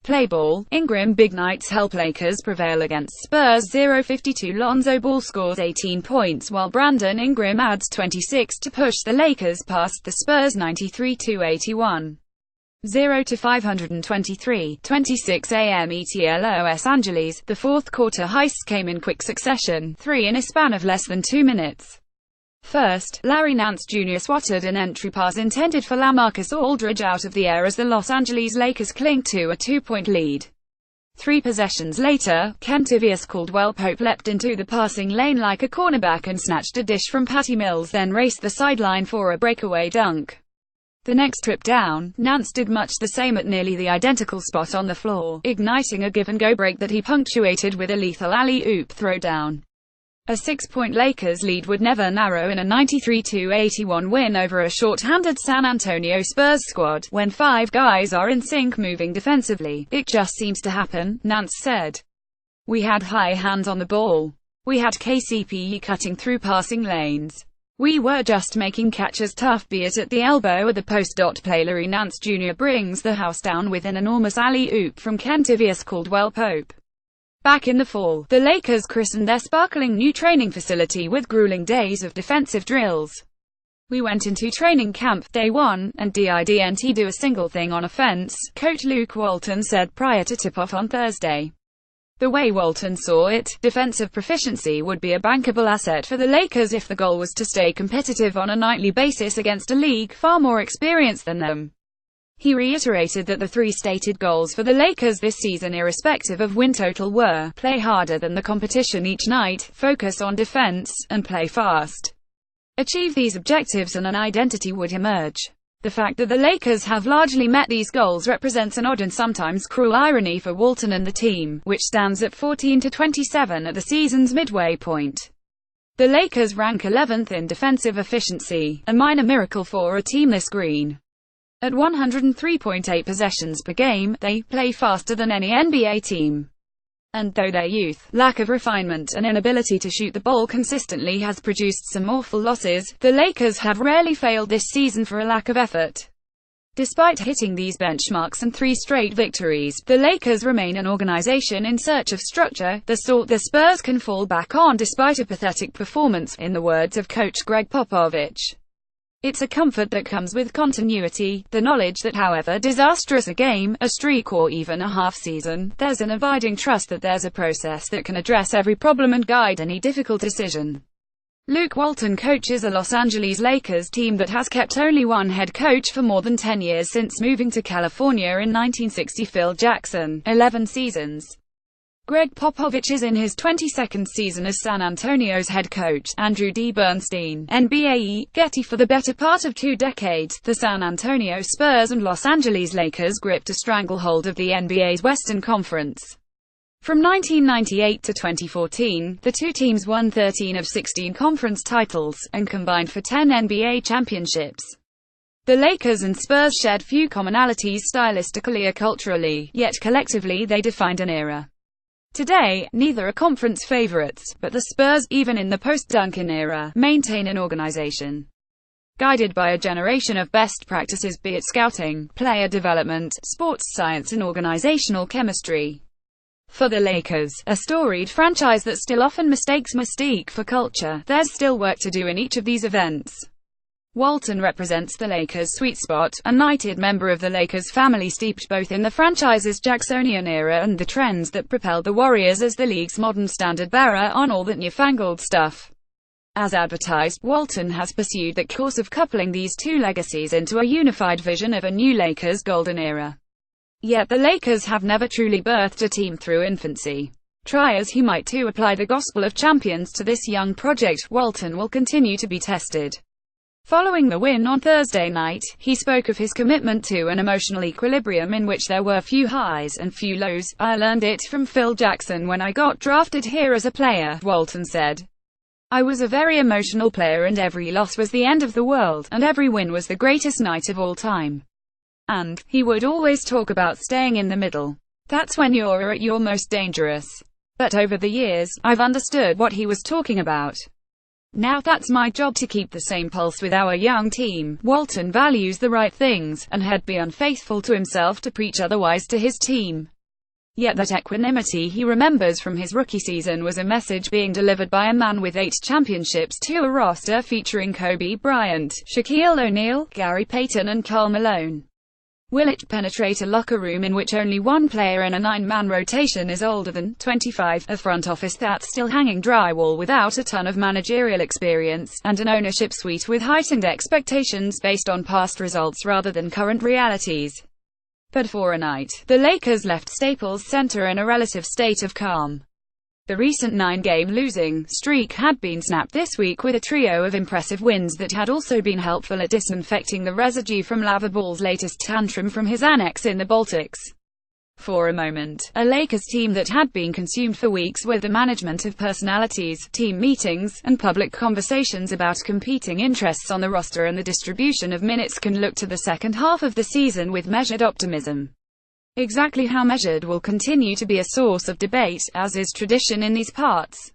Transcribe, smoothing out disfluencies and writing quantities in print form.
Play ball. Ingram Big Nights help Lakers prevail against Spurs 0-52. Lonzo Ball scores 18 points while Brandon Ingram adds 26 to push the Lakers past the Spurs 93-81. 0-523, 26 a.m. ET. Los Angeles. The fourth quarter heists came in quick succession, 3 in a span of less than 2 minutes. First, Larry Nance Jr. swatted an entry pass intended for LaMarcus Aldridge out of the air as the Los Angeles Lakers cling to a 2-point lead. 3 possessions later, Kentavious Caldwell-Pope leapt into the passing lane like a cornerback and snatched a dish from Patty Mills, then raced the sideline for a breakaway dunk. The next trip down, Nance did much the same at nearly the identical spot on the floor, igniting a give-and-go break that he punctuated with a lethal alley-oop throwdown. A 6-point Lakers lead would never narrow in a 93-81 win over a short-handed San Antonio Spurs squad. When 5 guys are in sync moving defensively, it just seems to happen, Nance said. We had high hands on the ball. We had KCP cutting through passing lanes. We were just making catches tough, be it at the elbow or the post. Play. Larry Nance Jr. brings the house down with an enormous alley-oop from Kentavious Caldwell-Pope. Back in the fall, the Lakers christened their sparkling new training facility with grueling days of defensive drills. We went into training camp, day 1, and didn't do a single thing on offense, Coach Luke Walton said prior to tip-off on Thursday. The way Walton saw it, defensive proficiency would be a bankable asset for the Lakers if the goal was to stay competitive on a nightly basis against a league far more experienced than them. He reiterated that the 3 stated goals for the Lakers this season, irrespective of win total, were, play harder than the competition each night, focus on defense, and play fast. Achieve these objectives and an identity would emerge. The fact that the Lakers have largely met these goals represents an odd and sometimes cruel irony for Walton and the team, which stands at 14-27 at the season's midway point. The Lakers rank 11th in defensive efficiency, a minor miracle for a team this green. At 103.8 possessions per game, they play faster than any NBA team. And though their youth, lack of refinement, and inability to shoot the ball consistently has produced some awful losses, the Lakers have rarely failed this season for a lack of effort. Despite hitting these benchmarks and 3 straight victories, the Lakers remain an organization in search of structure, the sort the Spurs can fall back on despite a pathetic performance, in the words of coach Greg Popovich. It's a comfort that comes with continuity, the knowledge that however disastrous a game, a streak, or even a half-season, there's an abiding trust that there's a process that can address every problem and guide any difficult decision. Luke Walton coaches a Los Angeles Lakers team that has kept only one head coach for more than 10 years since moving to California in 1960, Phil Jackson, 11 seasons. Greg Popovich is in his 22nd season as San Antonio's head coach. Andrew D. Bernstein, NBA, Getty. For the better part of 2 decades, the San Antonio Spurs and Los Angeles Lakers gripped a stranglehold of the NBA's Western Conference. From 1998 to 2014, the 2 teams won 13 of 16 conference titles, and combined for 10 NBA championships. The Lakers and Spurs shared few commonalities stylistically or culturally, yet collectively they defined an era. Today, neither are conference favorites, but the Spurs, even in the post-Duncan era, maintain an organization guided by a generation of best practices, be it scouting, player development, sports science and organizational chemistry. For the Lakers, a storied franchise that still often mistakes mystique for culture, there's still work to do in each of these events. Walton represents the Lakers' sweet spot, a knighted member of the Lakers family steeped both in the franchise's Jacksonian era and the trends that propelled the Warriors as the league's modern standard-bearer on all that newfangled stuff. As advertised, Walton has pursued that course of coupling these 2 legacies into a unified vision of a new Lakers golden era. Yet the Lakers have never truly birthed a team through infancy. Try as he might to apply the gospel of champions to this young project, Walton will continue to be tested. Following the win on Thursday night, he spoke of his commitment to an emotional equilibrium in which there were few highs and few lows. I learned it from Phil Jackson when I got drafted here as a player, Walton said. I was a very emotional player and every loss was the end of the world, and every win was the greatest night of all time. And he would always talk about staying in the middle. That's when you're at your most dangerous. But over the years, I've understood what he was talking about. Now that's my job to keep the same pulse with our young team. Walton values the right things, and had be unfaithful to himself to preach otherwise to his team. Yet that equanimity he remembers from his rookie season was a message being delivered by a man with 8 championships to a roster featuring Kobe Bryant, Shaquille O'Neal, Gary Payton and Karl Malone. Will it penetrate a locker room in which only one player in a 9-man rotation is older than 25, a front office that's still hanging drywall without a ton of managerial experience, and an ownership suite with heightened expectations based on past results rather than current realities? But for a night, the Lakers left Staples Center in a relative state of calm. The recent 9-game losing streak had been snapped this week with a trio of impressive wins that had also been helpful at disinfecting the residue from Lavaball's latest tantrum from his annex in the Baltics. For a moment, a Lakers team that had been consumed for weeks with the management of personalities, team meetings, and public conversations about competing interests on the roster and the distribution of minutes can look to the second half of the season with measured optimism. Exactly how measured will continue to be a source of debate, as is tradition in these parts.